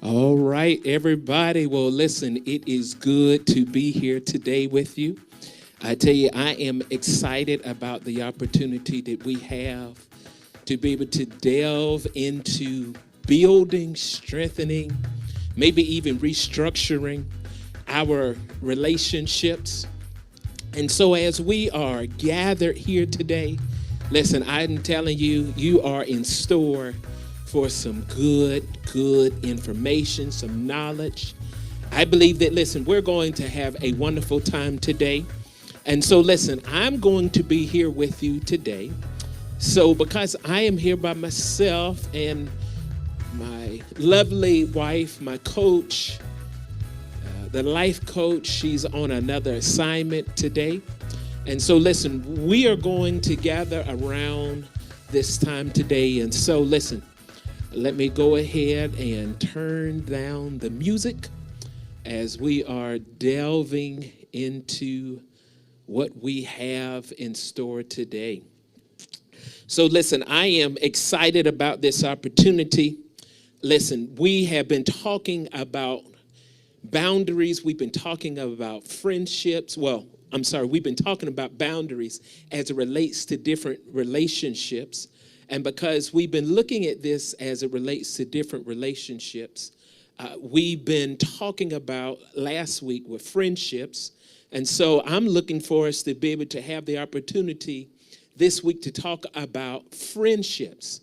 All right, everybody. Well, listen, it is good to be here today with you. I tell you, I am excited about the opportunity that we have to be able to delve into building, strengthening, maybe even restructuring our relationships. And so as we are gathered here today, listen, I'm telling you, you are in store for some good information, some knowledge. I believe that, listen, we're going to have a wonderful time today. And so, listen, I'm going to be here with you today. So because I am here by myself and my lovely wife, my coach, the life coach, she's on another assignment today. And so, listen, we are going to gather around this time today. And so, listen, let me go ahead and turn down the music as we are delving into what we have in store today. So listen, I am excited about this opportunity. Listen, we have been talking about boundaries. We've been talking about friendships. We've been talking about boundaries as it relates to different relationships. And because we've been looking at this as it relates to different relationships, we've been talking about last week with friendships. And so I'm looking for us to be able to have the opportunity this week to talk about friendships.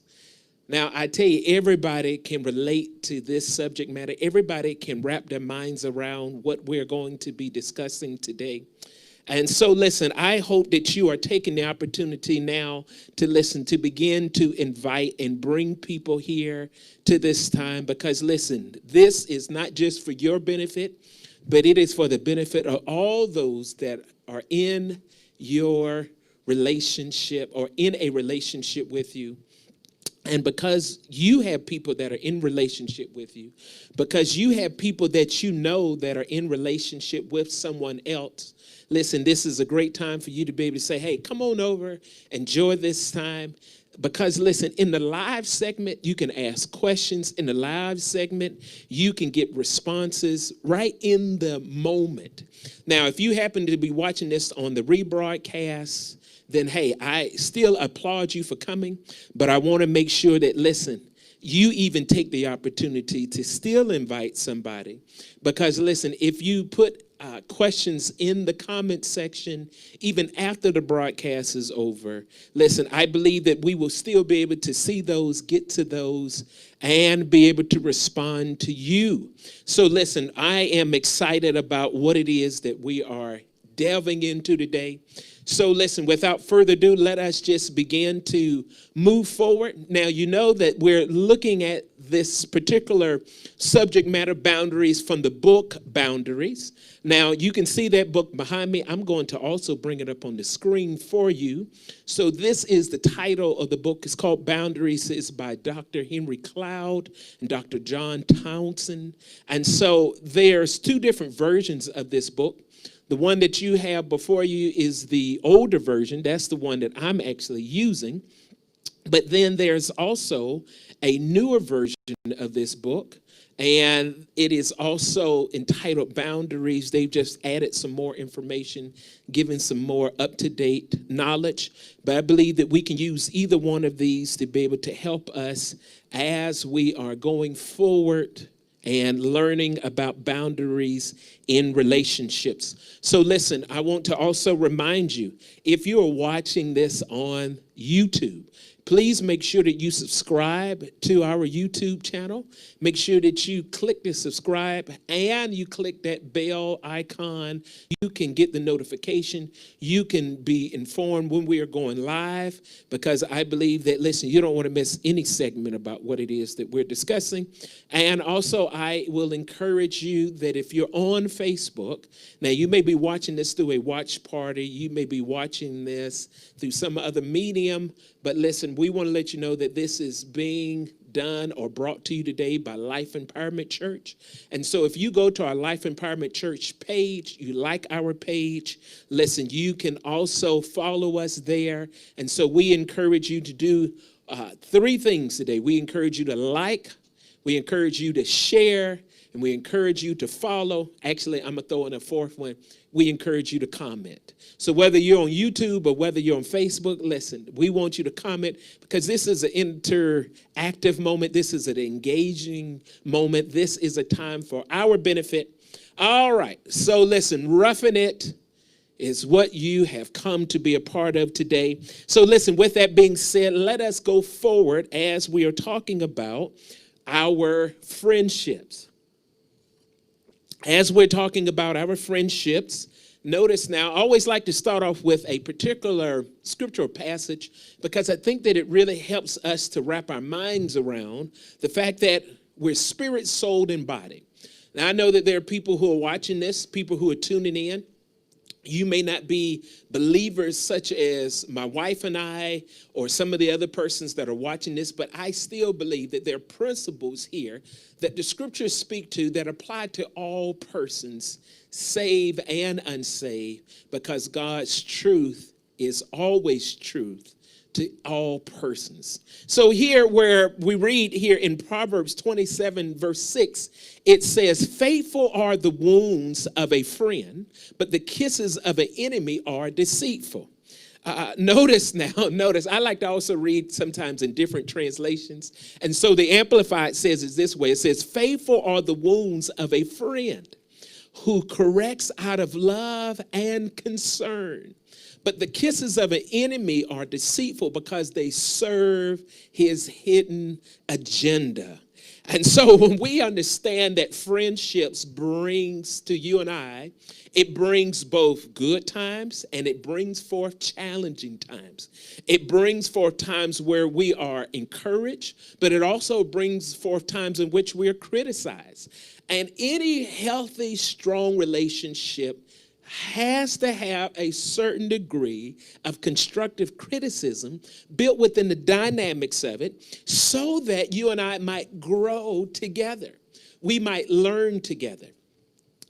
Now, I tell you, everybody can relate to this subject matter. Everybody can wrap their minds around what we're going to be discussing today. And so, listen, I hope that you are taking the opportunity now to listen, to begin to invite and bring people here to this time. Because, listen, this is not just for your benefit, but it is for the benefit of all those that are in your relationship or in a relationship with you. And because you have people that are in relationship with you, because you have people that you know that are in relationship with someone else, listen, this is a great time for you to be able to say, hey, come on over, enjoy this time. Because, listen, in the live segment, you can ask questions. In the live segment, you can get responses right in the moment. Now, if you happen to be watching this on the rebroadcast, then, hey, I still applaud you for coming. But I want to make sure that, listen, you even take the opportunity to still invite somebody. Because, listen, if you put questions in the comment section, even after the broadcast is over, listen, I believe that we will still be able to see those, get to those, and be able to respond to you. So listen, I am excited about what it is that we are delving into today. So listen, without further ado, let us just begin to move forward. Now, you know that we're looking at this particular subject matter, boundaries, from the book Boundaries. Now, you can see that book behind me. I'm going to also bring it up on the screen for you. So this is the title of the book. It's called Boundaries. It's by Dr. Henry Cloud and Dr. John Townsend. And so there's two different versions of this book. The one that you have before you is the older version. That's the one that I'm actually using. But then there's also a newer version of this book, and it is also entitled Boundaries. They've just added some more information, given some more up-to-date knowledge. But I believe that we can use either one of these to be able to help us as we are going forward and learning about boundaries in relationships. So listen, I want to also remind you, if you are watching this on YouTube, please make sure that you subscribe to our YouTube channel. Make sure that you click the subscribe and you click that bell icon. You can get the notification. You can be informed when we are going live, because I believe that, listen, you don't want to miss any segment about what it is that we're discussing. And also, I will encourage you that if you're on Facebook, now you may be watching this through a watch party. You may be watching this through some other medium. But listen, we want to let you know that this is being done or brought to you today by Life Empowerment Church. And so if you go to our Life Empowerment Church page, you like our page, listen, you can also follow us there. And so we encourage you to do three things today. We encourage you to like, We encourage you to share, and we encourage you to follow. Actually, I'm going to throw in a fourth one. We encourage you to comment. So whether you're on YouTube or whether you're on Facebook, listen, we want you to comment because this is an interactive moment. This is an engaging moment. This is a time for our benefit. All right. So listen, Ruffin' It is what you have come to be a part of today. So listen, with that being said, let us go forward as we are talking about our friendships. As we're talking about our friendships, notice now, I always like to start off with a particular scriptural passage because I think that it really helps us to wrap our minds around the fact that we're spirit, soul, and body. Now, I know that there are people who are watching this, people who are tuning in. You may not be believers such as my wife and I or some of the other persons that are watching this, but I still believe that there are principles here that the scriptures speak to that apply to all persons, saved and unsaved, because God's truth is always truth to all persons. So here where we read here in Proverbs 27 verse 6, it says, faithful are the wounds of a friend, but the kisses of an enemy are deceitful. Notice, I like to also read sometimes in different translations. And so the Amplified says it this way. It says, faithful are the wounds of a friend who corrects out of love and concern. But the kisses of an enemy are deceitful because they serve his hidden agenda. And so when we understand that friendships brings to you and I, it brings both good times and it brings forth challenging times. It brings forth times where we are encouraged, but it also brings forth times in which we are criticized. And any healthy, strong relationship has to have a certain degree of constructive criticism built within the dynamics of it so that you and I might grow together. We might learn together.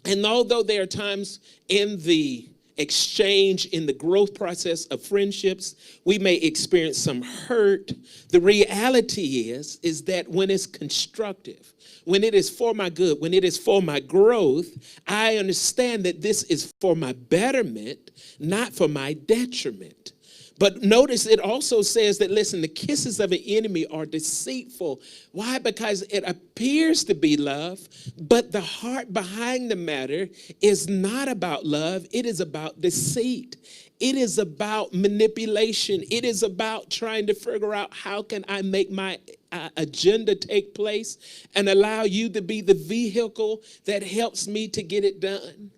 And although there are times in the exchange, in the growth process of friendships, we may experience some hurt. The reality is that when it's constructive, when it is for my good, when it is for my growth, I understand that this is for my betterment, not for my detriment. But notice it also says that, listen, the kisses of an enemy are deceitful. Why? Because it appears to be love, but the heart behind the matter is not about love. It is about deceit. It is about manipulation. It is about trying to figure out how can I make my agenda take place and allow you to be the vehicle that helps me to get it done.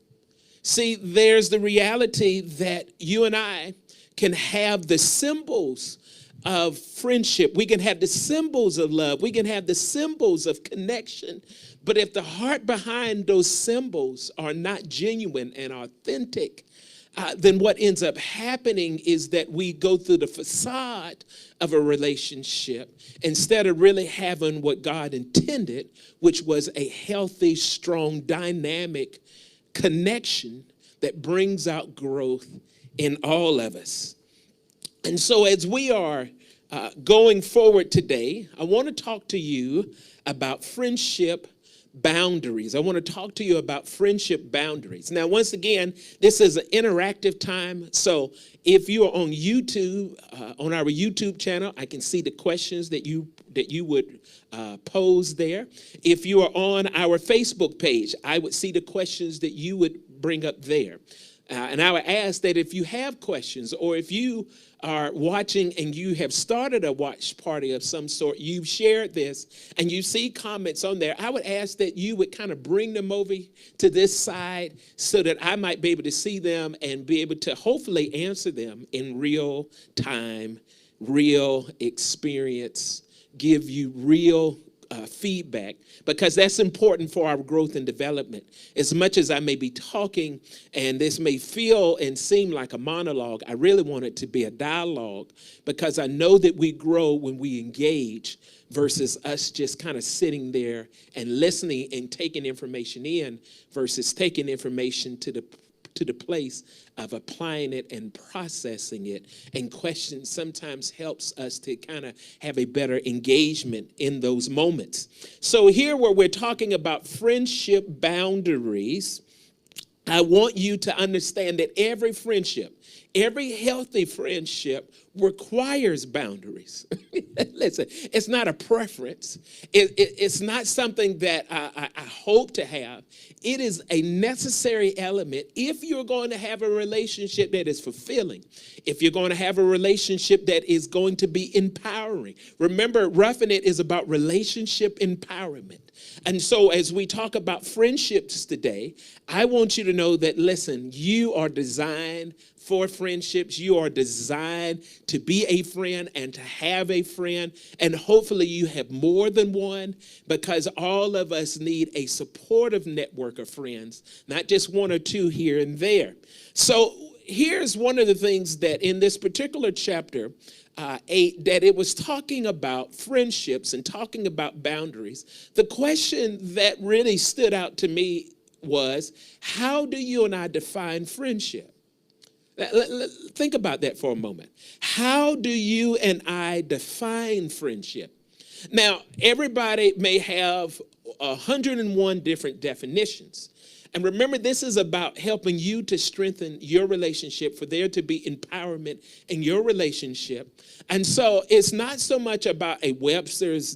See, there's the reality that you and I can have the symbols of friendship. We can have the symbols of love. We can have the symbols of connection. But if the heart behind those symbols are not genuine and authentic, then what ends up happening is that we go through the facade of a relationship instead of really having what God intended, which was a healthy, strong, dynamic connection that brings out growth in all of us. And so as we are going forward today, I want to talk to you about friendship boundaries. I want to talk to you about friendship boundaries. Now, once again, this is an interactive time. So if you are on YouTube, on our YouTube channel, I can see the questions that you would pose there. If you are on our Facebook page, I would see the questions that you would bring up there. And I would ask that if you have questions or if you are watching and you have started a watch party of some sort, you've shared this and you see comments on there, I would ask that you would kind of bring them over to this side so that I might be able to see them and be able to hopefully answer them in real time, real experience, give you real feedback, because that's important for our growth and development. As much as I may be talking and this may feel and seem like a monologue, I really want it to be a dialogue, because I know that we grow when we engage versus us just kind of sitting there and listening and taking information in versus taking information to the to the place of applying it and processing it. And questions sometimes helps us to kind of have a better engagement in those moments. So here where we're talking about friendship boundaries, I want you to understand that every friendship, every healthy friendship requires boundaries. Listen, it's not a preference. It's not something that I hope to have. It is a necessary element if you're going to have a relationship that is fulfilling, if you're going to have a relationship that is going to be empowering. Remember, Ruffin It is about relationship empowerment. And so as we talk about friendships today, I want you to know that, listen, you are designed for friendships. You are designed to be a friend and to have a friend. And hopefully you have more than one, because all of us need a supportive network of friends, not just one or two here and there. So here's one of the things that in this particular chapter 8, that it was talking about friendships and talking about boundaries. The question that really stood out to me was, how do you and I define friendship? Think about that for a moment. How do you and I define friendship? Now, everybody may have 101 different definitions. And remember, this is about helping you to strengthen your relationship, for there to be empowerment in your relationship. And so it's not so much about a Webster's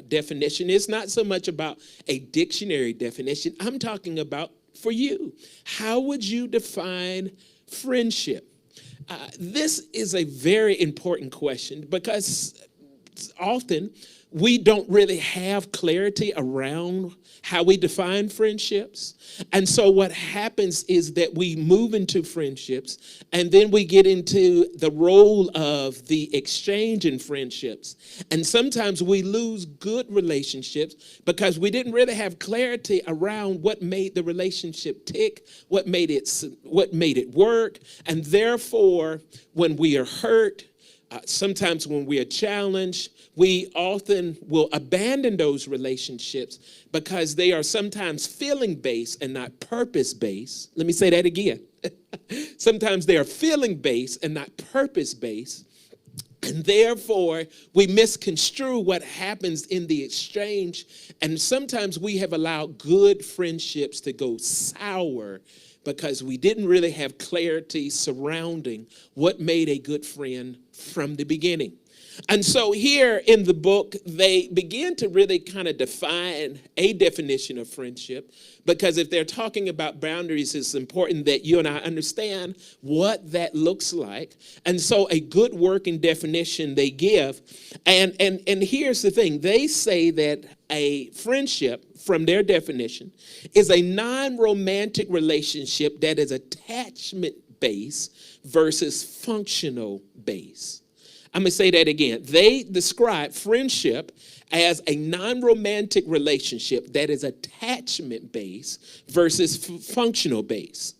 definition. It's not so much about a dictionary definition. I'm talking about for you. How would you define friendship? This is a very important question, because often we don't really have clarity around how we define friendships. And so what happens is that we move into friendships, and then we get into the role of the exchange in friendships. And sometimes we lose good relationships because we didn't really have clarity around what made the relationship tick, what made it work. And therefore, when we are hurt, sometimes when we are challenged, we often will abandon those relationships because they are sometimes feeling-based and not purpose-based. Let me say that again. Sometimes they are feeling-based and not purpose-based. And therefore, we misconstrue what happens in the exchange. And sometimes we have allowed good friendships to go sour because we didn't really have clarity surrounding what made a good friend from the beginning. And so here in the book, they begin to really kind of define a definition of friendship, because if they're talking about boundaries, it's important that you and I understand what that looks like. And so a good working definition they give. And here's the thing. They say that a friendship, from their definition, is a non-romantic relationship that is attachment-based versus functional-based. I'm going to say that again. They describe friendship as a non-romantic relationship that is attachment-based versus functional-based.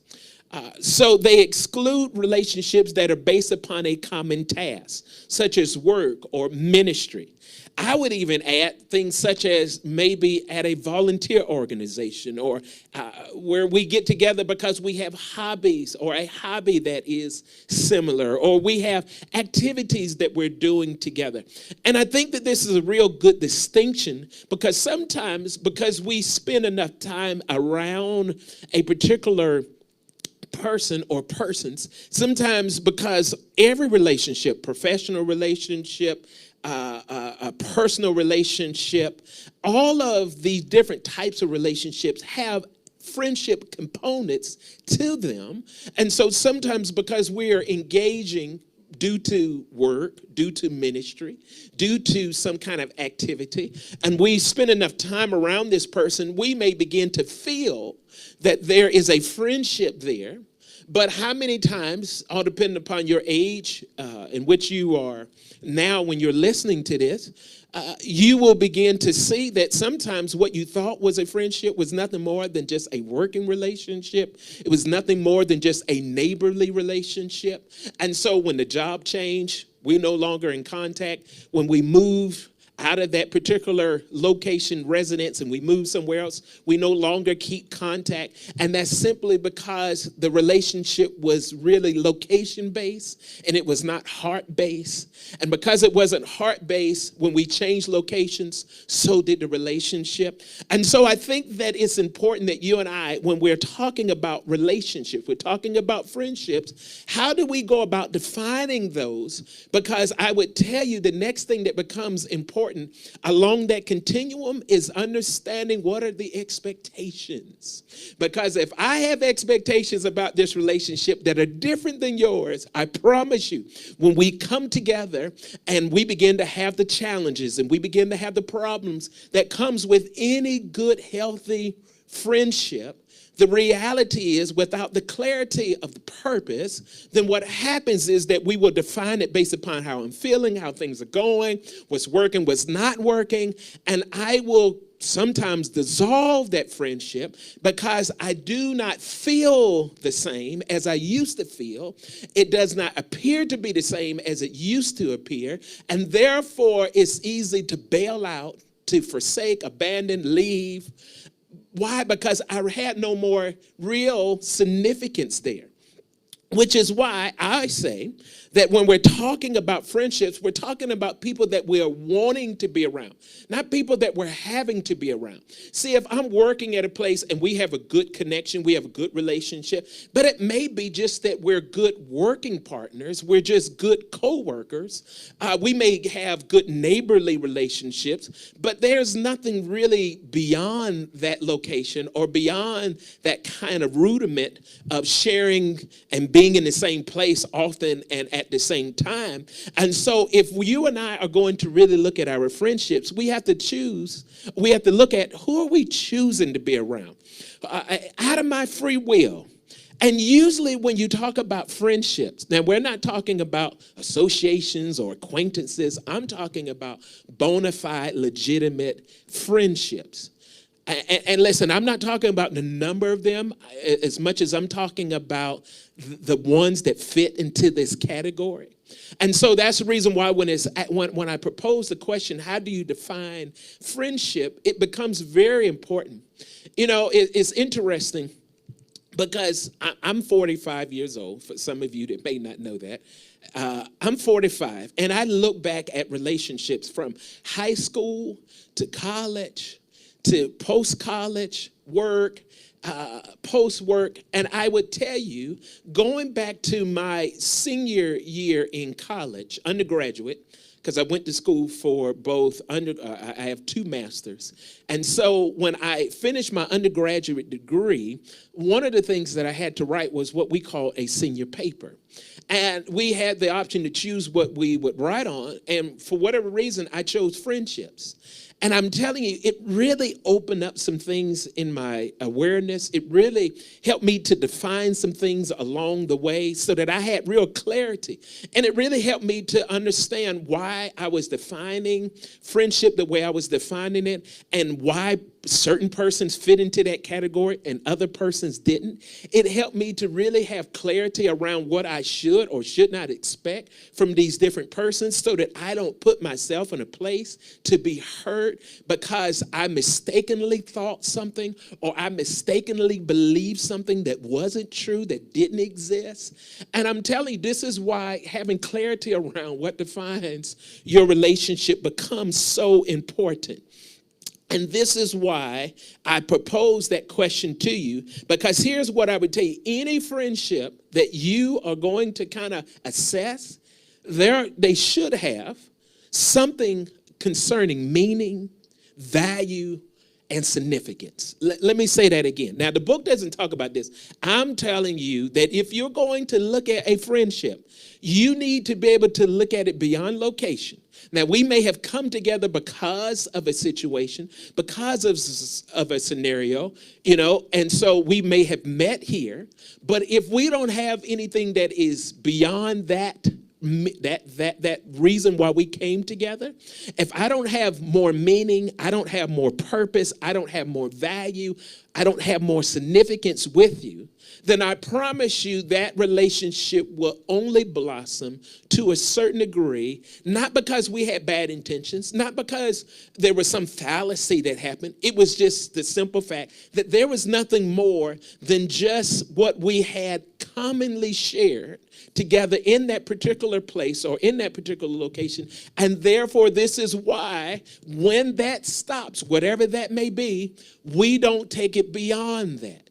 So they exclude relationships that are based upon a common task, such as work or ministry. I would even add things such as maybe at a volunteer organization, or where we get together because we have hobbies, or a hobby that is similar, or we have activities that we're doing together. And I think that this is a real good distinction, because sometimes, because we spend enough time around a particular person or persons, sometimes because every relationship, professional relationship, a personal relationship, all of these different types of relationships have friendship components to them. And so sometimes because we are engaging due to work, due to ministry, due to some kind of activity, and we spend enough time around this person, we may begin to feel that there is a friendship there. But how many times, all depending upon your age in which you are now when you're listening to this, you will begin to see that sometimes what you thought was a friendship was nothing more than just a working relationship. It was nothing more than just a neighborly relationship. And so when the job changed, we're no longer in contact. When we moved out of that particular location residence and we move somewhere else, we no longer keep contact. And that's simply because the relationship was really location-based and it was not heart-based. And because it wasn't heart-based, when we changed locations, so did the relationship. And so I think that it's important that you and I, when we're talking about relationships, we're talking about friendships, how do we go about defining those? Because I would tell you the next thing that becomes important along that continuum is understanding what are the expectations. Because if I have expectations about this relationship that are different than yours, I promise you, when we come together and we begin to have the challenges and we begin to have the problems that comes with any good, healthy friendship, the reality is without the clarity of the purpose, then what happens is that we will define it based upon how I'm feeling, how things are going, what's working, what's not working, and I will sometimes dissolve that friendship because I do not feel the same as I used to feel. It does not appear to be the same as it used to appear, and therefore it's easy to bail out, to forsake, abandon, leave. Why? Because I had no more real significance there. Which is why I say that when we're talking about friendships, we're talking about people that we are wanting to be around, not people that we're having to be around. See, if I'm working at a place and we have a good connection, we have a good relationship, but it may be just that we're good working partners, we're just good co-workers, we may have good neighborly relationships, but there's nothing really beyond that location or beyond that kind of rudiment of sharing and being in the same place often and at the same time. And so if you and I are going to really look at our friendships, we have to look at who are we choosing to be around out of my free will. And usually when you talk about friendships, now we're not talking about associations or acquaintances. I'm talking about bona fide, legitimate friendships. And listen, I'm not talking about the number of them as much as I'm talking about the ones that fit into this category. And so that's the reason why when I propose the question, how do you define friendship, it becomes very important. You know, it's interesting because I'm 45 years old, for some of you that may not know that. I'm 45, and I look back at relationships from high school to college to post-college work, post-work, and I would tell you, going back to my senior year in college, undergraduate, because I went to school for both, I have 2 masters, and so when I finished my undergraduate degree, one of the things that I had to write was what we call a senior paper. And we had the option to choose what we would write on, and for whatever reason, I chose friendships. And I'm telling you, it really opened up some things in my awareness. It really helped me to define some things along the way so that I had real clarity. And it really helped me to understand why I was defining friendship the way I was defining it and why certain persons fit into that category and other persons didn't. It helped me to really have clarity around what I should or should not expect from these different persons so that I don't put myself in a place to be hurt because I mistakenly thought something or I mistakenly believed something that wasn't true, that didn't exist. And I'm telling you, this is why having clarity around what defines your relationship becomes so important. And this is why I propose that question to you, because here's what I would tell you. Any friendship that you are going to kind of assess, they should have something concerning meaning, value, and significance. Let me say that again. Now, the book doesn't talk about this. I'm telling you that if you're going to look at a friendship, you need to be able to look at it beyond location. Now, we may have come together because of a situation, because of a scenario, you know, and so we may have met here. But if we don't have anything that is beyond that that reason why we came together, if I don't have more meaning, I don't have more purpose, I don't have more value, I don't have more significance with you, then I promise you that relationship will only blossom to a certain degree, not because we had bad intentions, not because there was some fallacy that happened. It was just the simple fact that there was nothing more than just what we had commonly shared together in that particular place or in that particular location. And therefore, this is why when that stops, whatever that may be, we don't take it beyond that.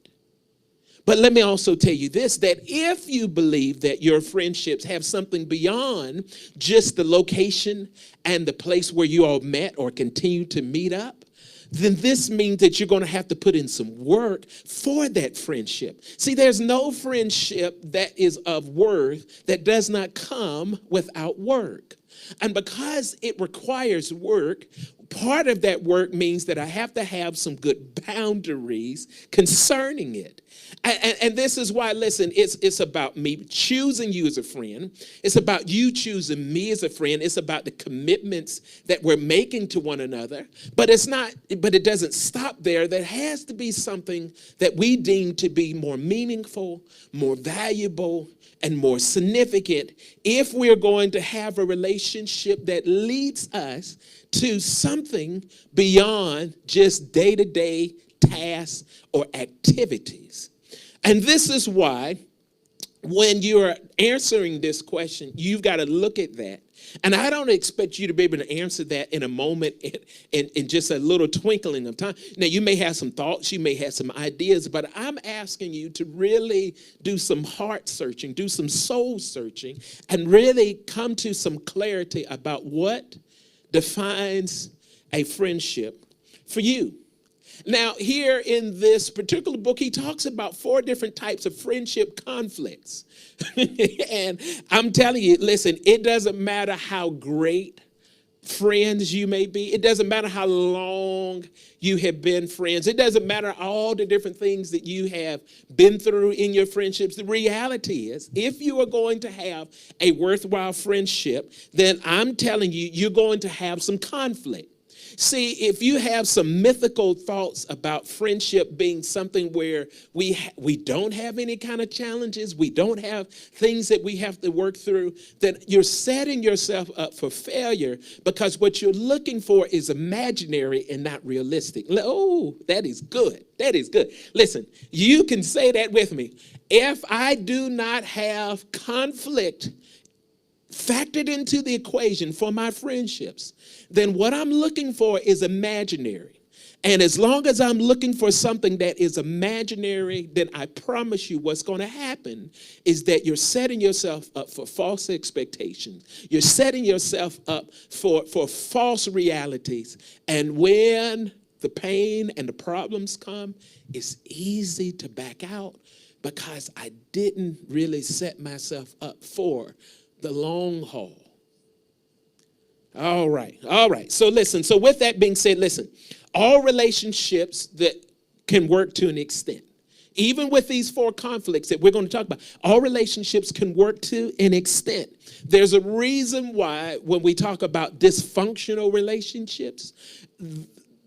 But let me also tell you this, that if you believe that your friendships have something beyond just the location and the place where you all met or continue to meet up, then this means that you're going to have to put in some work for that friendship. See, there's no friendship that is of worth that does not come without work. And because it requires work, part of that work means that I have to have some good boundaries concerning it. And this is why, listen, it's about me choosing you as a friend. It's about you choosing me as a friend. It's about the commitments that we're making to one another. But it doesn't stop there. There has to be something that we deem to be more meaningful, more valuable, and more significant if we're going to have a relationship that leads us to something beyond just day-to-day tasks or activities. And this is why when you're answering this question, you've got to look at that. And I don't expect you to be able to answer that in a moment, in just a little twinkling of time. Now, you may have some thoughts, you may have some ideas, but I'm asking you to really do some heart searching, do some soul searching, and really come to some clarity about what defines a friendship for you. Now, here in this particular book, he talks about 4 different types of friendship conflicts. And I'm telling you, listen, it doesn't matter how great friends you may be. It doesn't matter how long you have been friends. It doesn't matter all the different things that you have been through in your friendships. The reality is, if you are going to have a worthwhile friendship, then I'm telling you, you're going to have some conflict. See, if you have some mythical thoughts about friendship being something where we don't have any kind of challenges, we don't have things that we have to work through, then you're setting yourself up for failure because what you're looking for is imaginary and not realistic. Oh, that is good. That is good. Listen, you can say that with me. If I do not have conflict factored into the equation for my friendships, then what I'm looking for is imaginary. And as long as I'm looking for something that is imaginary, then I promise you what's going to happen is that you're setting yourself up for false expectations. You're setting yourself up for false realities. And when the pain and the problems come, it's easy to back out because I didn't really set myself up for the long haul. All right. So listen, so with that being said, listen, all relationships that can work to an extent, even with these 4 conflicts that we're going to talk about, all relationships can work to an extent. There's a reason why when we talk about dysfunctional relationships,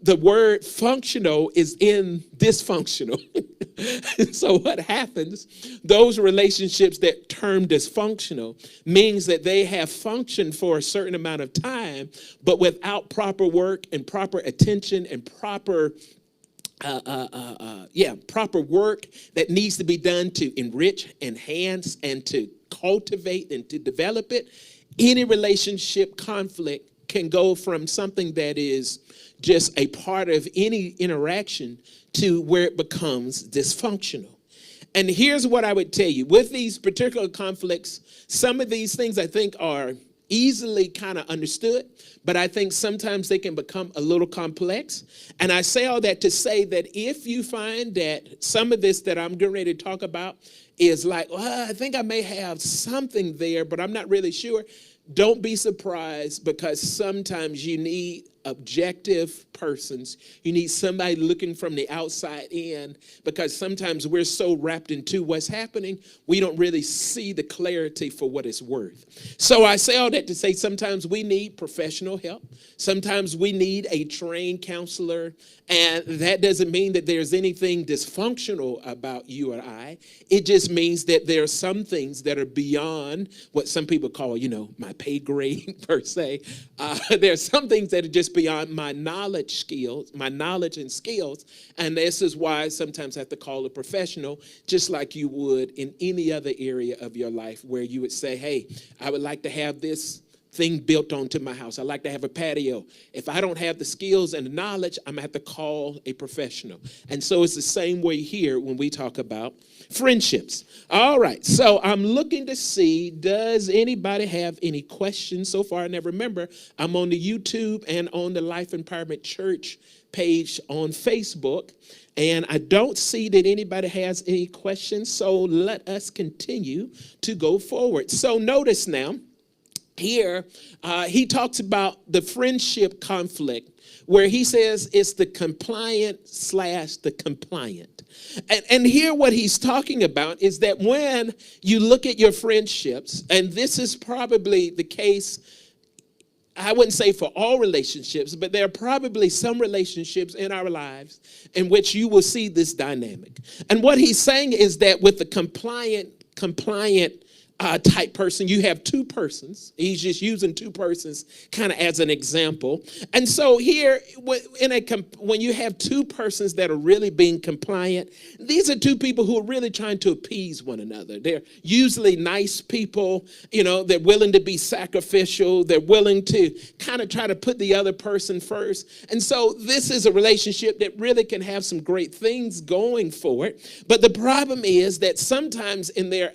the word functional is in dysfunctional. So what happens, those relationships that term dysfunctional means that they have functioned for a certain amount of time, but without proper work and proper attention and proper work that needs to be done to enrich, enhance, and to cultivate and to develop it. Any relationship conflict can go from something that is just a part of any interaction to where it becomes dysfunctional. And here's what I would tell you. With these particular conflicts, some of these things I think are easily kind of understood, but I think sometimes they can become a little complex. And I say all that to say that if you find that some of this that I'm getting ready to talk about is like, well, I think I may have something there, but I'm not really sure, Don't be surprised, because sometimes you need objective persons. You need somebody looking from the outside in, because sometimes we're so wrapped into what's happening, we don't really see the clarity for what it's worth. So I say all that to say sometimes we need professional help. Sometimes we need a trained counselor, and that doesn't mean that there's anything dysfunctional about you or I. It just means that there are some things that are beyond what some people call, my pay grade per se. There are some things that are just beyond my knowledge and skills. And this is why I sometimes have to call a professional, just like you would in any other area of your life, where you would say, hey, I would like to have this thing built onto my house. I like to have a patio. If I don't have the skills and the knowledge, I'm going to have to call a professional. And so it's the same way here when we talk about friendships. All right, so I'm looking to see, does anybody have any questions so far? Now remember, I'm on the YouTube and on the LifeEmpowermentCh page on Facebook, and I don't see that anybody has any questions, so let us continue to go forward. So notice now, here, he talks about the friendship conflict, where he says it's the compliant / the compliant. And here what he's talking about is that when you look at your friendships, and this is probably the case, I wouldn't say for all relationships, but there are probably some relationships in our lives in which you will see this dynamic. And what he's saying is that with the compliant type person, you have two persons. He's just using two persons kind of as an example. And so here, when you have two persons that are really being compliant, these are two people who are really trying to appease one another. They're usually nice people. They're willing to be sacrificial. They're willing to kind of try to put the other person first. And so this is a relationship that really can have some great things going for it. But the problem is that sometimes in their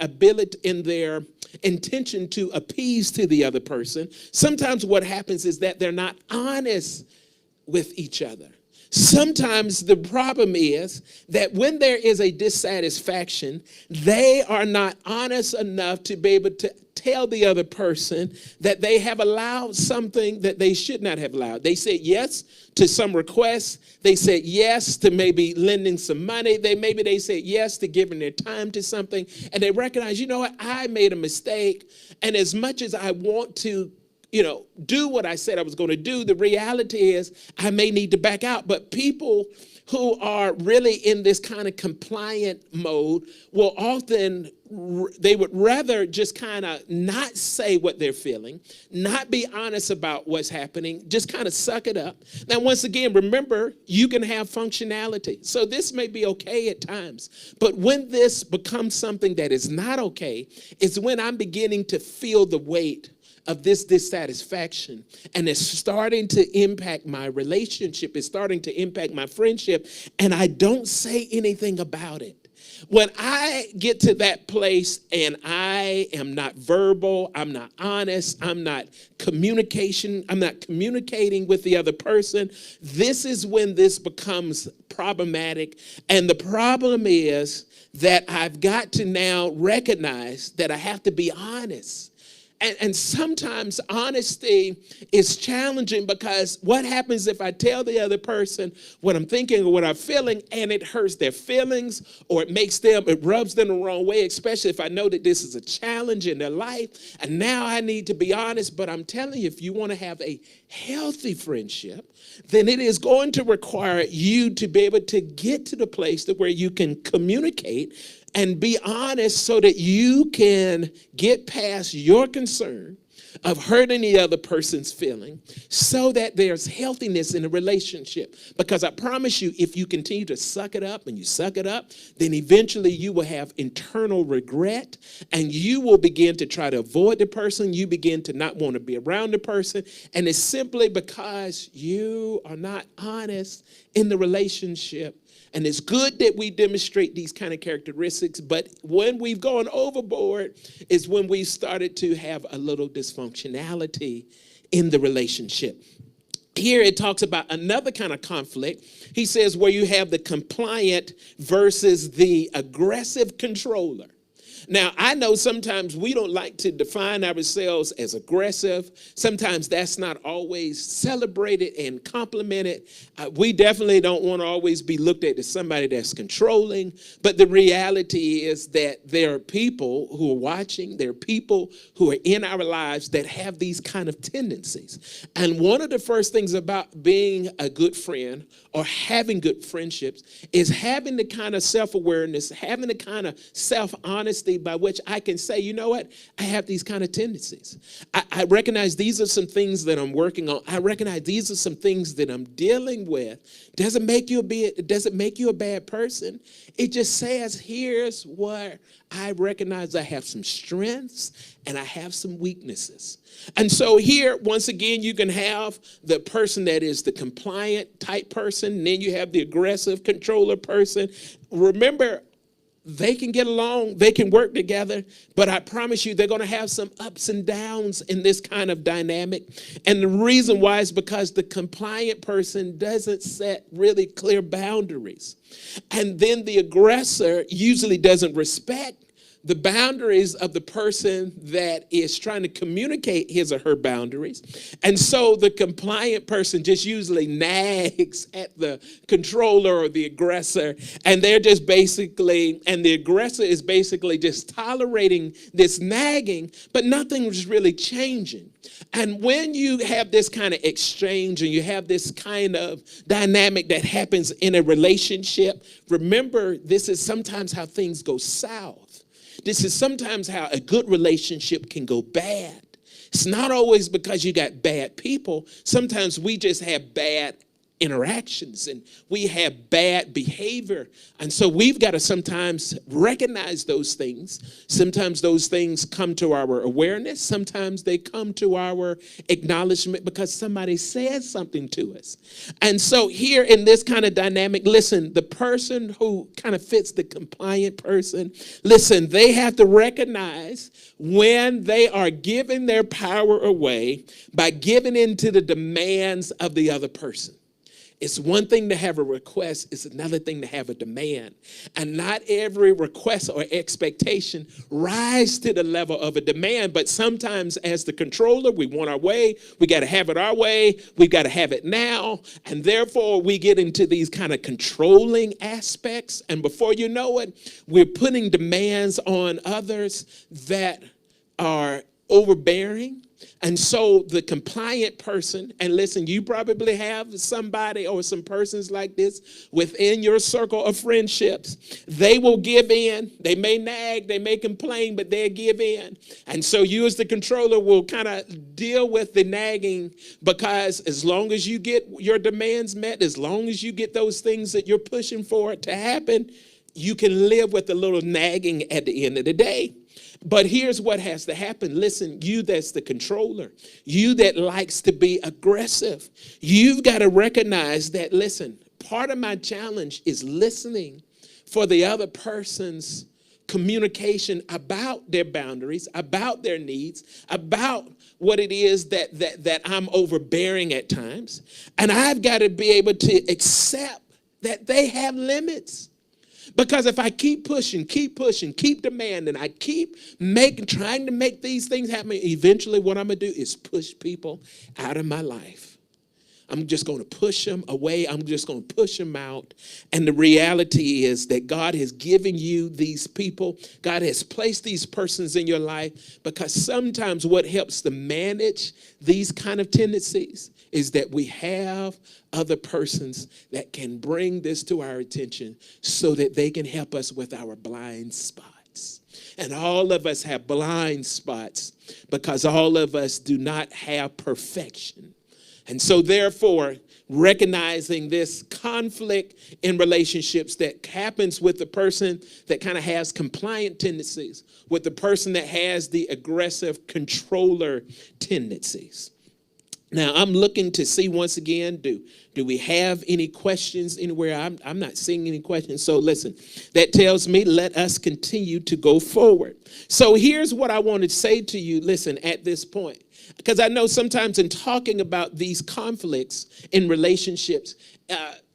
intention to appease to the other person, sometimes what happens is that they're not honest with each other. Sometimes the problem is that when there is a dissatisfaction, they are not honest enough to be able to tell the other person that they have allowed something that they should not have allowed. They said yes to some requests. They said yes to maybe lending some money. They said yes to giving their time to something. And they recognize, what, I made a mistake. And as much as I want to do what I said I was going to do, the reality is I may need to back out. But people who are really in this kind of compliant mode will often, they would rather just kind of not say what they're feeling, not be honest about what's happening, just kind of suck it up. Now, once again, remember, you can have functionality. So this may be okay at times. But when this becomes something that is not okay, it's when I'm beginning to feel the weight of this dissatisfaction, and it's starting to impact my relationship, it's starting to impact my friendship, and I don't say anything about it. When I get to that place and I am not verbal, I'm not honest, I'm not communicating with the other person, this is when this becomes problematic. And the problem is that I've got to now recognize that I have to be honest. And sometimes honesty is challenging, because what happens if I tell the other person what I'm thinking or what I'm feeling, and it hurts their feelings, or it rubs them the wrong way, especially if I know that this is a challenge in their life. And now I need to be honest. But I'm telling you, if you want to have a healthy friendship, then it is going to require you to be able to get to the place where you can communicate and be honest, so that you can get past your concern of hurting the other person's feeling, so that there's healthiness in a relationship. Because I promise you, if you continue to suck it up and you suck it up, then eventually you will have internal regret, and you will begin to try to avoid the person. You begin to not want to be around the person. And it's simply because you are not honest in the relationship. And it's good that we demonstrate these kind of characteristics, but when we've gone overboard is when we started to have a little dysfunctionality in the relationship. Here it talks about another kind of conflict. He says where you have the compliant versus the aggressive controller. Now, I know sometimes we don't like to define ourselves as aggressive. Sometimes that's not always celebrated and complimented. We definitely don't want to always be looked at as somebody that's controlling. But the reality is that there are people who are watching. There are people who are in our lives that have these kind of tendencies. And one of the first things about being a good friend or having good friendships is having the kind of self-awareness, having the kind of self-honesty by which I can say, you know what, I have these kind of tendencies. I recognize these are some things that I'm working on. I recognize these are some things that I'm dealing with. Doesn't make you a bad person. It just says, here's where I recognize I have some strengths and I have some weaknesses. And so here, once again, you can have the person that is the compliant type person. Then you have the aggressive controller person. Remember, they can get along, they can work together, but I promise you they're going to have some ups and downs in this kind of dynamic. And the reason why is because the compliant person doesn't set really clear boundaries. And then the aggressor usually doesn't respect the boundaries of the person that is trying to communicate his or her boundaries. And so the compliant person just usually nags at the controller or the aggressor, and they're just basically, and the aggressor is basically just tolerating this nagging, but nothing is really changing. And when you have this kind of exchange and you have this kind of dynamic that happens in a relationship, remember, this is sometimes how things go south. This is sometimes how a good relationship can go bad. It's not always because you got bad people. Sometimes we just have bad interactions and we have bad behavior. And so we've got to sometimes recognize those things. Sometimes those things come to our awareness. Sometimes they come to our acknowledgement because somebody says something to us. And so here in this kind of dynamic, listen, the person who kind of fits the compliant person, listen, they have to recognize when they are giving their power away by giving in to the demands of the other person. It's one thing to have a request. It's another thing to have a demand. And not every request or expectation rise to the level of a demand. But sometimes as the controller, we want our way. We got to have it our way. We got to have it now. And therefore, we get into these kind of controlling aspects. And before you know it, we're putting demands on others that are overbearing. And so the compliant person, and listen, you probably have somebody or some persons like this within your circle of friendships. They will give in. They may nag, they may complain, but they'll give in. And so you as the controller will kind of deal with the nagging, because as long as you get your demands met, as long as you get those things that you're pushing for it to happen, you can live with a little nagging at the end of the day. But here's what has to happen. Listen, you that's the controller, you that likes to be aggressive, you've got to recognize that, listen, part of my challenge is listening for the other person's communication about their boundaries, about their needs, about what it is that I'm overbearing at times. And I've got to be able to accept that they have limits. Because if I keep pushing, keep demanding, I keep trying to make these things happen, eventually what I'm going to do is push people out of my life. I'm just going to push them away. I'm just going to push them out. And the reality is that God has given you these people. God has placed these persons in your life, because sometimes what helps to manage these kind of tendencies is that we have other persons that can bring this to our attention so that they can help us with our blind spots. And all of us have blind spots because all of us do not have perfection. And so therefore, recognizing this conflict in relationships that happens with the person that kind of has compliant tendencies, with the person that has the aggressive controller tendencies. Now, I'm looking to see once again, do we have any questions anywhere? I'm not seeing any questions. So listen, that tells me let us continue to go forward. So here's what I want to say to you, listen, at this point. Because I know sometimes in talking about these conflicts in relationships,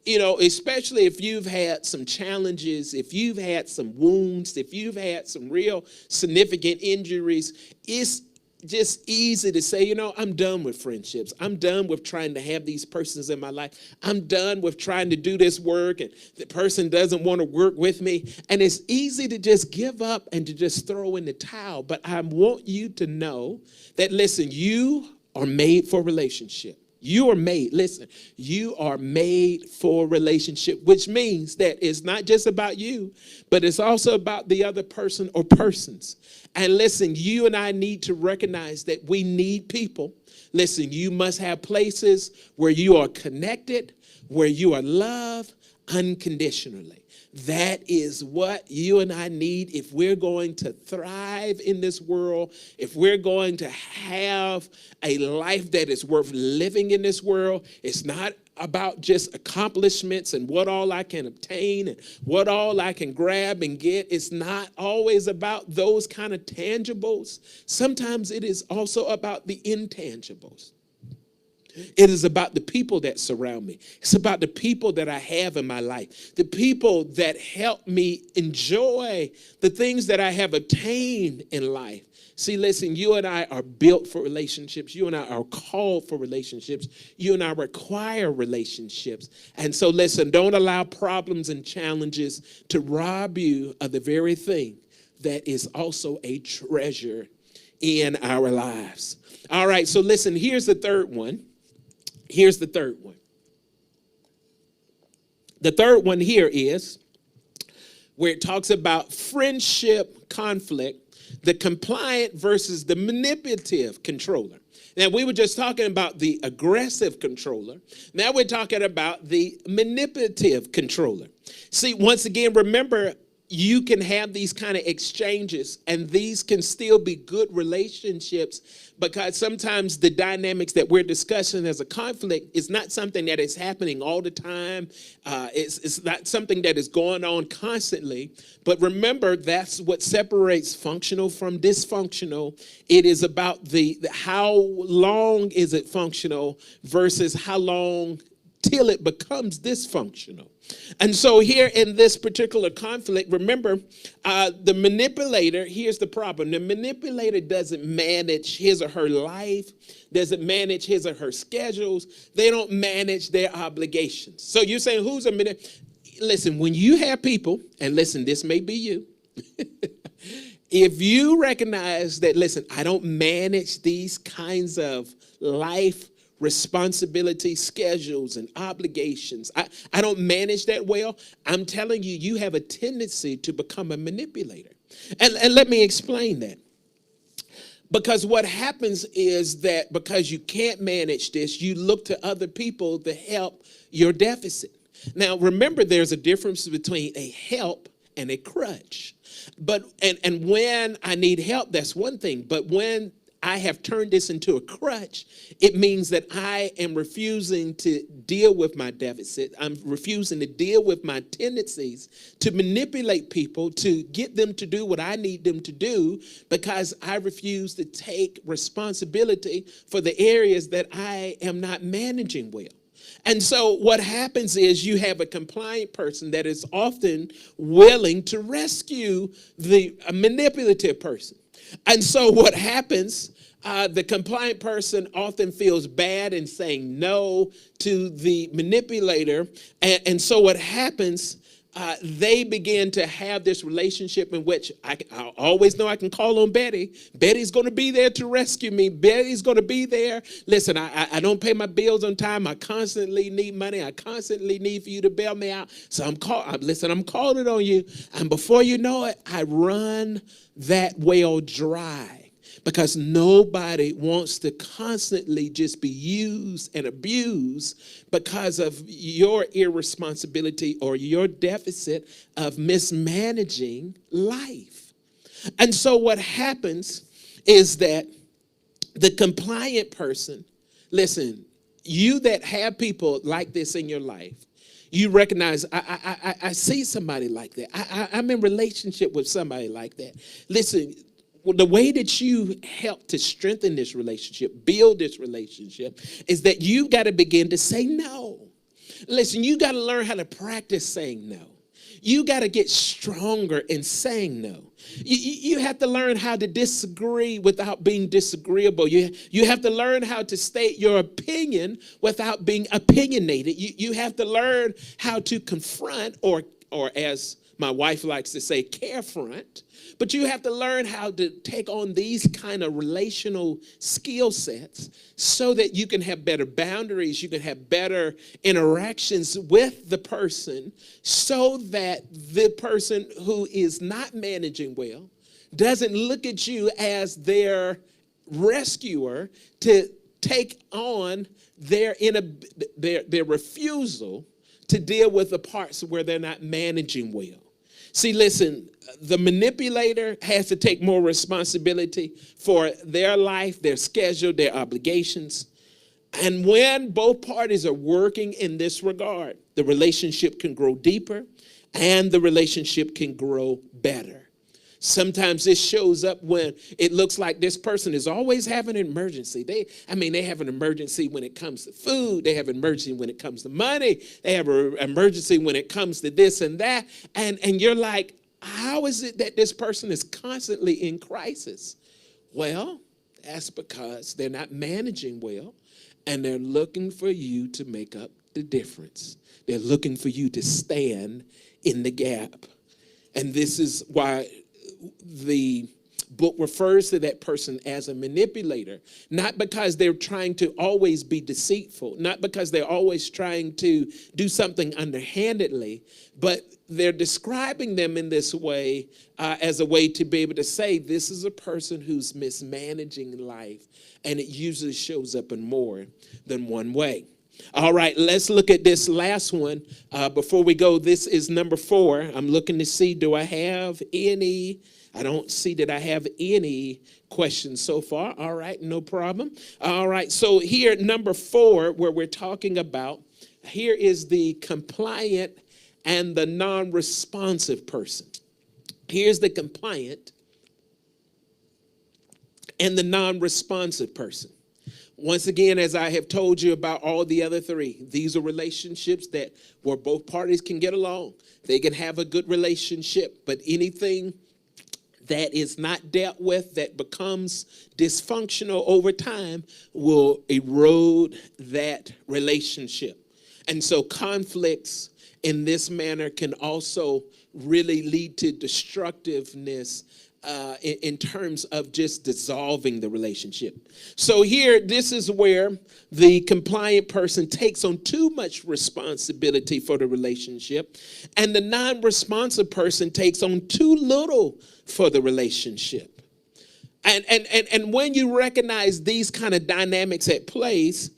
especially if you've had some challenges, if you've had some wounds, if you've had some real significant injuries, it's just easy to say, I'm done with friendships. I'm done with trying to have these persons in my life. I'm done with trying to do this work and the person doesn't want to work with me. And it's easy to just give up and to just throw in the towel. But I want you to know that, listen, you are made for relationship. You are made, listen, you are made for relationship, which means that it's not just about you, but it's also about the other person or persons. And listen, you and I need to recognize that we need people. Listen, you must have places where you are connected, where you are loved unconditionally. That is what you and I need if we're going to thrive in this world, if we're going to have a life that is worth living in this world. It's not about just accomplishments and what all I can obtain and what all I can grab and get. It's not always about those kind of tangibles. Sometimes it is also about the intangibles. It is about the people that surround me. It's about the people that I have in my life, the people that help me enjoy the things that I have attained in life. See, listen, you and I are built for relationships. You and I are called for relationships. You and I require relationships. And so, listen, don't allow problems and challenges to rob you of the very thing that is also a treasure in our lives. All right, so listen, here's the third one. Here's the third one. The third one here is where it talks about friendship conflict, the compliant versus the manipulative controller. Now, we were just talking about the aggressive controller. Now we're talking about the manipulative controller. See, once again, remember, you can have these kind of exchanges, and these can still be good relationships, because sometimes the dynamics that we're discussing as a conflict is not something that is happening all the time. It's not something that is going on constantly. But remember, that's what separates functional from dysfunctional. It is about the how long is it functional versus how long till it becomes dysfunctional. And so here in this particular conflict, remember, the manipulator, here's the problem. The manipulator doesn't manage his or her life, doesn't manage his or her schedules. They don't manage their obligations. So you're saying, who's a manipulator? Listen, when you have people, and listen, this may be you. If you recognize that, listen, I don't manage these kinds of life responsibility, schedules, and obligations, I don't manage that well, I'm telling you, you have a tendency to become a manipulator. And let me explain that. Because what happens is that because you can't manage this, you look to other people to help your deficit. Now, remember, there's a difference between a help and a crutch. But and when I need help, that's one thing. But when I have turned this into a crutch, it means that I am refusing to deal with my deficit. I'm refusing to deal with my tendencies to manipulate people, to get them to do what I need them to do, because I refuse to take responsibility for the areas that I am not managing well. And so what happens is you have a compliant person that is often willing to rescue the manipulative person. And so what happens, the compliant person often feels bad in saying no to the manipulator. And so what happens, they begin to have this relationship in which I always know I can call on Betty. Betty's going to be there to rescue me. Betty's going to be there. Listen, I don't pay my bills on time. I constantly need money. I constantly need for you to bail me out. So I'm calling on you. And before you know it, I run that well dry. Because nobody wants to constantly just be used and abused because of your irresponsibility or your deficit of mismanaging life. And so what happens is that the compliant person, listen, you that have people like this in your life, you recognize, I see somebody like that. I'm in relationship with somebody like that. Listen, the way that you help to strengthen this relationship, build this relationship, is that you got to begin to say no. Listen, you got to learn how to practice saying no. You got to get stronger in saying no. You have to learn how to disagree without being disagreeable. You have to learn how to state your opinion without being opinionated. You have to learn how to confront or as my wife likes to say, carefront. But you have to learn how to take on these kind of relational skill sets so that you can have better boundaries, you can have better interactions with the person, so that the person who is not managing well doesn't look at you as their rescuer to take on their refusal to deal with the parts where they're not managing well. See, listen, the manipulator has to take more responsibility for their life, their schedule, their obligations. And when both parties are working in this regard, the relationship can grow deeper and the relationship can grow better. Sometimes this shows up when it looks like this person is always having an emergency. They have an emergency when it comes to food. They have an emergency when it comes to money. They have an emergency when it comes to this and that. And you're like, how is it that this person is constantly in crisis? Well, that's because they're not managing well, and they're looking for you to make up the difference. They're looking for you to stand in the gap. And this is why the book refers to that person as a manipulator, not because they're trying to always be deceitful, not because they're always trying to do something underhandedly, but they're describing them in this way as a way to be able to say this is a person who's mismanaging life, and it usually shows up in more than one way. All right, let's look at this last one. Before we go, this is number 4. I'm looking to see, do I have any? I don't see that I have any questions so far. All right, no problem. All right, so here, number 4, where we're talking about, here is the compliant and the non-responsive person. Here's the compliant and the non-responsive person. Once again, as I have told you about all the other 3, these are relationships that where both parties can get along. They can have a good relationship, but anything that is not dealt with, that becomes dysfunctional over time, will erode that relationship. And so conflicts in this manner can also really lead to destructiveness in terms of just dissolving the relationship. So here, this is where the compliant person takes on too much responsibility for the relationship, and the non-responsive person takes on too little for the relationship. And when you recognize these kind of dynamics at place,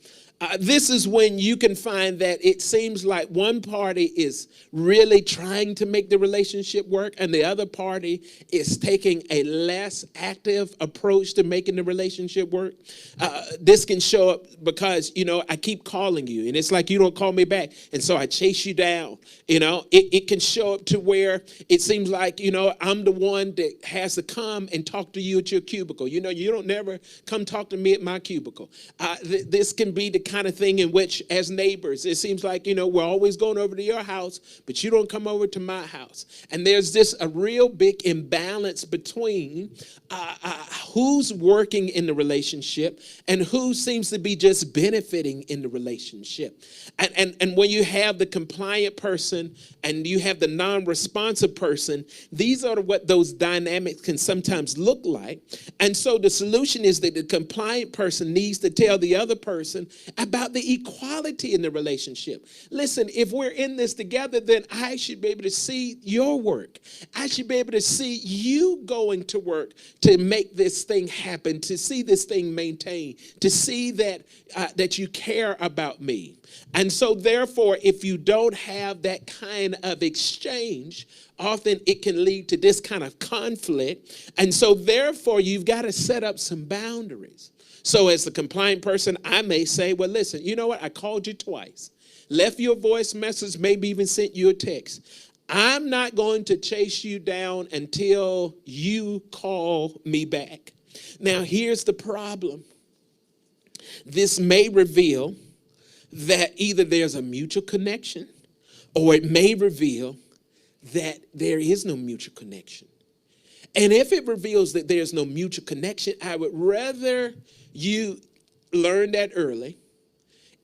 this is when you can find that it seems like one party is really trying to make the relationship work and the other party is taking a less active approach to making the relationship work. This can show up because, I keep calling you and it's like you don't call me back. And so I chase you down. It can show up to where it seems like, I'm the one that has to come and talk to you at your cubicle. You don't never come talk to me at my cubicle. This can be the kind of thing in which, as neighbors, it seems like, we're always going over to your house, but you don't come over to my house. And there's a real big imbalance between who's working in the relationship and who seems to be just benefiting in the relationship. And when you have the compliant person and you have the non-responsive person, these are what those dynamics can sometimes look like. And so the solution is that the compliant person needs to tell the other person about the equality in the relationship. Listen, if we're in this together, then I should be able to see your work. I should be able to see you going to work to make this thing happen, to see this thing maintained, to see that you care about me. And so therefore, if you don't have that kind of exchange, often it can lead to this kind of conflict. And so therefore, you've got to set up some boundaries. So as the compliant person, I may say, well, listen, you know what? I called you twice, left you a voice message, maybe even sent you a text. I'm not going to chase you down until you call me back. Now, here's the problem. This may reveal that either there's a mutual connection or it may reveal that there is no mutual connection. And if it reveals that there's no mutual connection, I would rather you learn that early.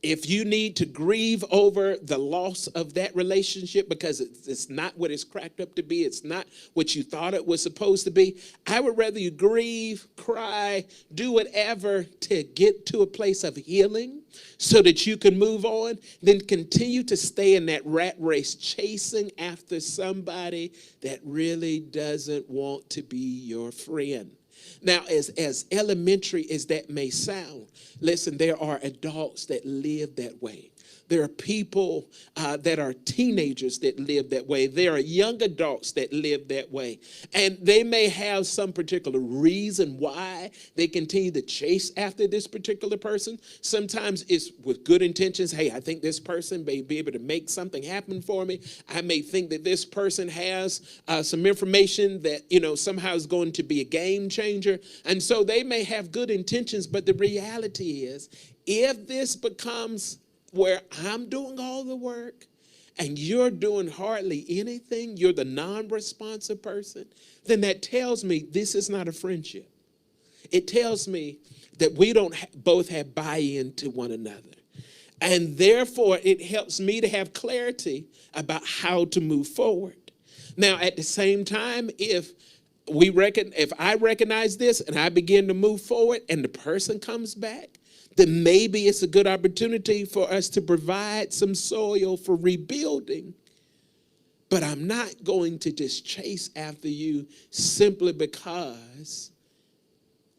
If you need to grieve over the loss of that relationship because it's not what it's cracked up to be, it's not what you thought it was supposed to be, I would rather you grieve, cry, do whatever to get to a place of healing so that you can move on, than continue to stay in that rat race chasing after somebody that really doesn't want to be your friend. Now, as elementary as that may sound, listen, there are adults that live that way. There are people that are teenagers that live that way. There are young adults that live that way. And they may have some particular reason why they continue to chase after this particular person. Sometimes it's with good intentions. Hey, I think this person may be able to make something happen for me. I may think that this person has some information that, somehow is going to be a game changer. And so they may have good intentions, but the reality is, if this becomes where I'm doing all the work and you're doing hardly anything, you're the non-responsive person, then that tells me this is not a friendship. It tells me that we don't both have buy-in to one another. And therefore, it helps me to have clarity about how to move forward. Now, at the same time, if I recognize this and I begin to move forward and the person comes back, then maybe it's a good opportunity for us to provide some soil for rebuilding. But I'm not going to just chase after you simply because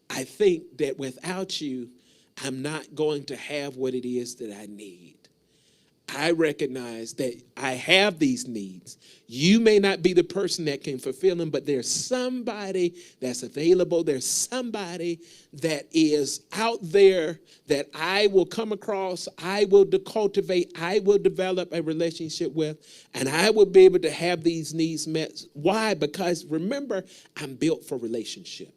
I think that without you, I'm not going to have what it is that I need. I recognize that I have these needs. You may not be the person that can fulfill them, but there's somebody that's available. There's somebody that is out there that I will come across, I will cultivate, I will develop a relationship with, and I will be able to have these needs met. Why? Because remember, I'm built for relationship.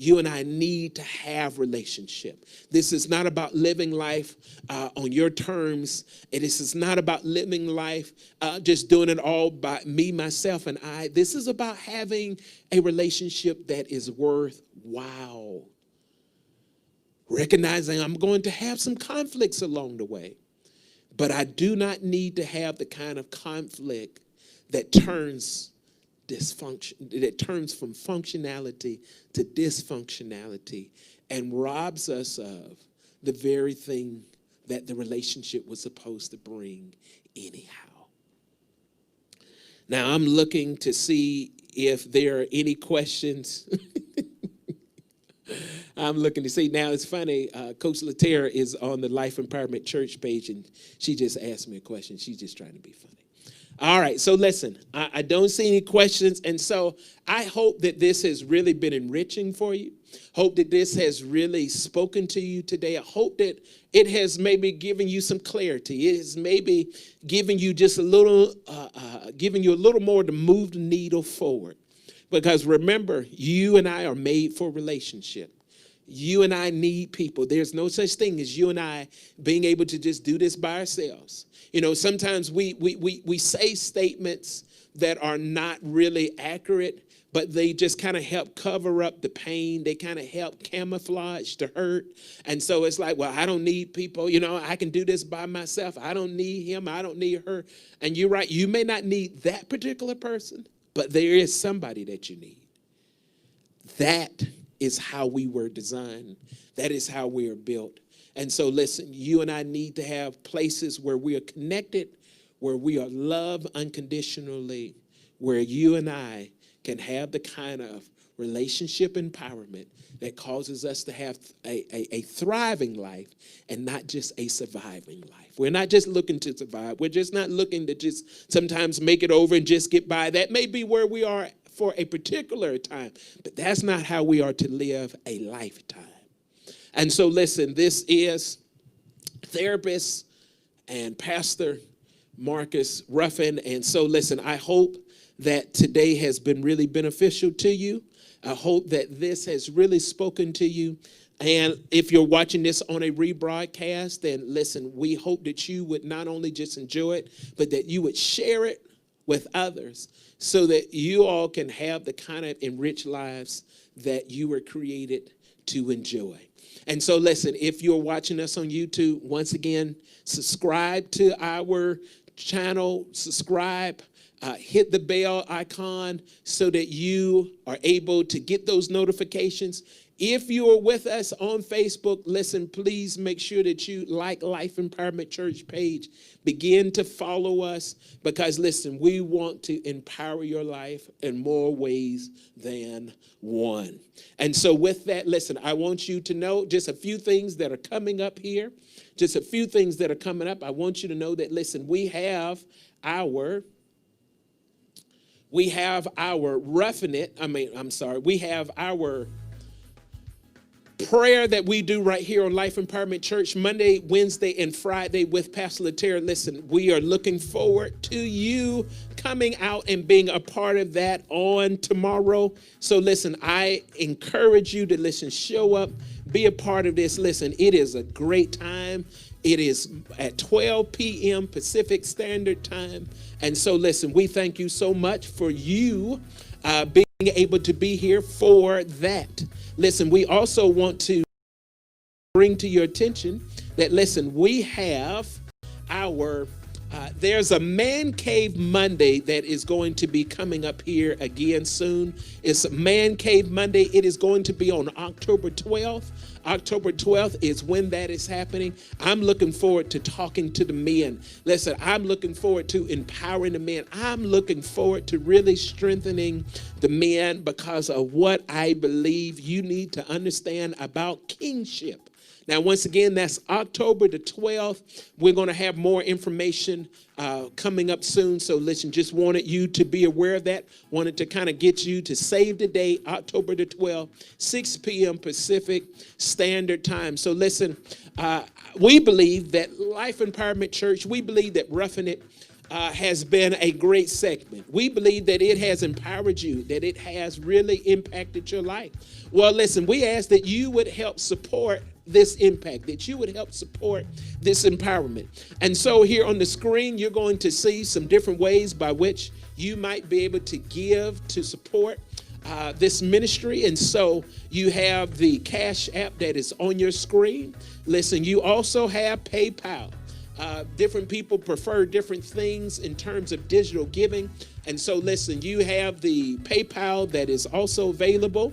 You and I need to have relationship. This is not about living life on your terms. This is not about living life just doing it all by me, myself, and I. This is about having a relationship that is worthwhile. Recognizing I'm going to have some conflicts along the way, but I do not need to have the kind of conflict that turns from functionality to dysfunctionality and robs us of the very thing that the relationship was supposed to bring anyhow. Now, I'm looking to see if there are any questions. I'm looking to see. Now, it's funny. Coach LaTerra is on the LifeEmpowermentCh page, and she just asked me a question. She's just trying to be funny. All right, so listen, I don't see any questions, and so I hope that this has really been enriching for you. Hope that this has really spoken to you today. I hope that it has maybe given you some clarity. It has maybe given you just a little more to move the needle forward. Because remember, you and I are made for relationship. You and I need people. There's no such thing as you and I being able to just do this by ourselves. Sometimes we say statements that are not really accurate, but they just kind of help cover up the pain. They kind of help camouflage the hurt. And so it's like, well, I don't need people. I can do this by myself. I don't need him. I don't need her. And you're right. You may not need that particular person, but there is somebody that you need. That is how we were designed. That is how we are built. And so listen, you and I need to have places where we are connected, where we are loved unconditionally, where you and I can have the kind of relationship empowerment that causes us to have a thriving life and not just a surviving life. We're not just looking to survive. We're just not looking to just sometimes make it over and just get by. That may be where we are for a particular time, but that's not how we are to live a lifetime. And so listen, this is therapist and pastor Marcus Ruffin. And so listen, I hope that today has been really beneficial to you. I hope that this has really spoken to you. And if you're watching this on a rebroadcast, then listen, we hope that you would not only just enjoy it, but that you would share it with others so that you all can have the kind of enriched lives that you were created to enjoy. And so listen, if you're watching us on YouTube, once again, subscribe to our channel, subscribe, hit the bell icon so that you are able to get those notifications. If you are with us on Facebook, listen, please make sure that you like Life Empowerment Church page. Begin to follow us because, listen, we want to empower your life in more ways than one. And so with that, listen, I want you to know just a few things that are coming up here. Just a few things that are coming up. I want you to know that, listen, we have our Ruffin. We have our prayer that we do right here on Life Empowerment Church Monday, Wednesday, and Friday with Pastor LaTerra. Listen, we are looking forward to you coming out and being a part of that on tomorrow. So listen, I encourage you to listen, show up, be a part of this. Listen, it is a great time. It is at 12 p.m. Pacific Standard Time. And so listen, we thank you so much for you being able to be here for that. Listen, we also want to bring to your attention that, listen, we have there's a Man Cave Monday that is going to be coming up here again soon. It's Man Cave Monday. It is going to be on October 12th. October 12th is when that is happening. I'm looking forward to talking to the men. Listen, I'm looking forward to empowering the men. I'm looking forward to really strengthening the men because of what I believe you need to understand about kingship. Now, once again, that's October the 12th. We're going to have more information coming up soon. So listen, just wanted you to be aware of that. Wanted to kind of get you to save the date, October the 12th, 6 p.m. Pacific Standard Time. So listen, we believe that Life Empowerment Church, we believe that Ruffin has been a great segment. We believe that it has empowered you, that it has really impacted your life. Well, listen, we ask that you would help support this impact, that you would help support this empowerment. And so here on the screen, you're going to see some different ways by which you might be able to give to support this ministry. And so you have the Cash App that is on your screen. Listen, you also have PayPal. Different people prefer different things in terms of digital giving. And so listen, you have the PayPal that is also available.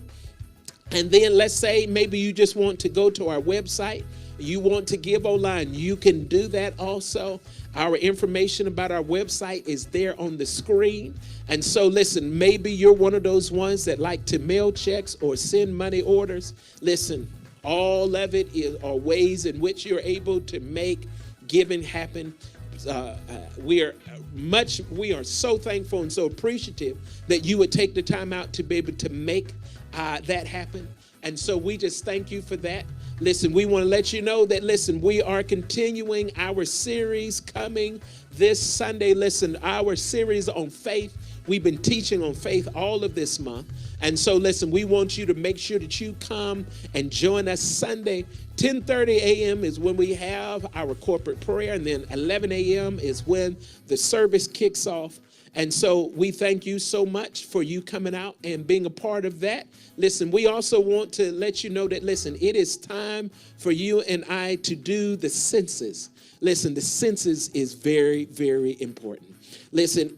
And then let's say maybe you just want to go to our website. You want to give online. You can do that also. Our information about our website is there on the screen. And so listen, maybe you're one of those ones that like to mail checks or send money orders. Listen, all of it are ways in which you're able to make giving happen. We are so thankful and so appreciative that you would take the time out to be able to make that happen. And so we just thank you for that. Listen, we want to let you know that, listen, we are continuing our series coming this Sunday. Listen, our series on faith. We've been teaching on faith all of this month. And so, listen, we want you to make sure that you come and join us Sunday. 10:30 a.m. is when we have our corporate prayer. And then 11 a.m. is when the service kicks off. And so we thank you so much for you coming out and being a part of that. Listen, we also want to let you know that, listen, it is time for you and I to do the census. Listen, the census is very, very important. Listen,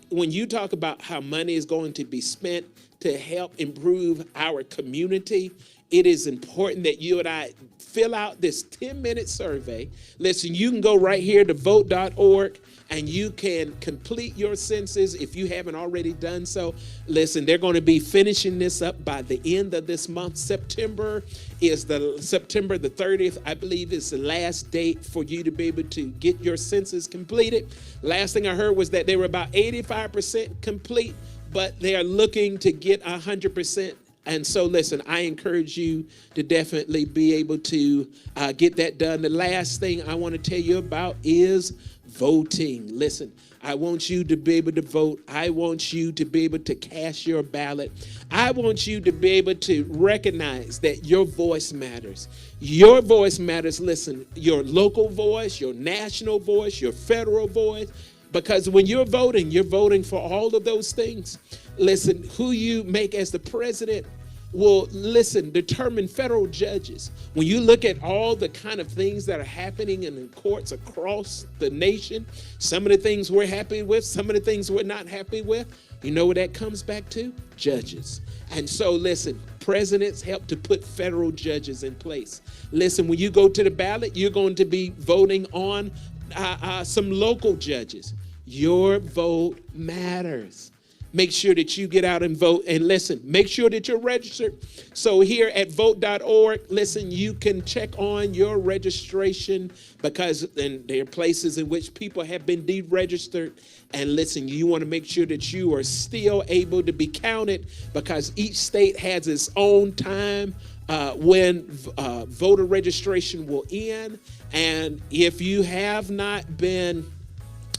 when you talk about how money is going to be spent to help improve our community, it is important that you and I fill out this 10-minute survey. Listen, you can go right here to vote.org and you can complete your census if you haven't already done so. Listen, they're going to be finishing this up by the end of this month. September the 30th, I believe, is the last date for you to be able to get your census completed. Last thing I heard was that they were about 85% complete, but they are looking to get 100% And so, listen, I encourage you to definitely be able to get that done. The last thing I want to tell you about is voting. Listen, I want you to be able to vote. I want you to be able to cast your ballot. I want you to be able to recognize that your voice matters. Your voice matters. Listen, your local voice, your national voice, your federal voice. Because when you're voting for all of those things. Listen, who you make as the president will, determine federal judges. When you look at all the kind of things that are happening in the courts across the nation, some of the things we're happy with, some of the things we're not happy with, you know what that comes back to? Judges. And so, listen, presidents help to put federal judges in place. Listen, when you go to the ballot, you're going to be voting on some local judges. Your vote matters. Make sure that you get out and vote. And listen, make sure that you're registered. So here at vote.org, listen, you can check on your registration because there are places in which people have been deregistered. And listen, you want to make sure that you are still able to be counted because each state has its own time when voter registration will end. And if you have not been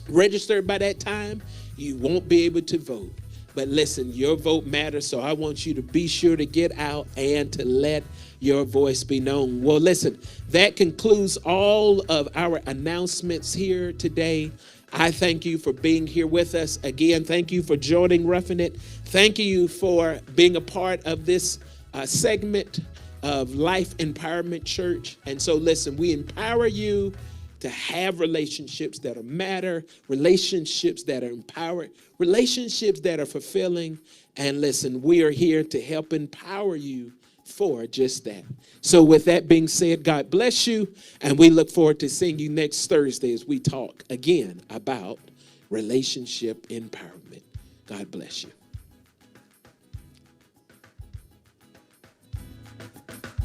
registered by that time, you won't be able to vote. But listen, your vote matters, so I want you to be sure to get out and to let your voice be known. Well, listen, that concludes all of our announcements here today. I thank you for being here with us. Again, thank you for joining Ruffin It. Thank you for being a part of this segment of Life Empowerment Church. And so, listen, we empower you to have relationships that matter, relationships that are empowered, relationships that are fulfilling. And listen, we are here to help empower you for just that. So with that being said, God bless you. And we look forward to seeing you next Thursday as we talk again about relationship empowerment. God bless you.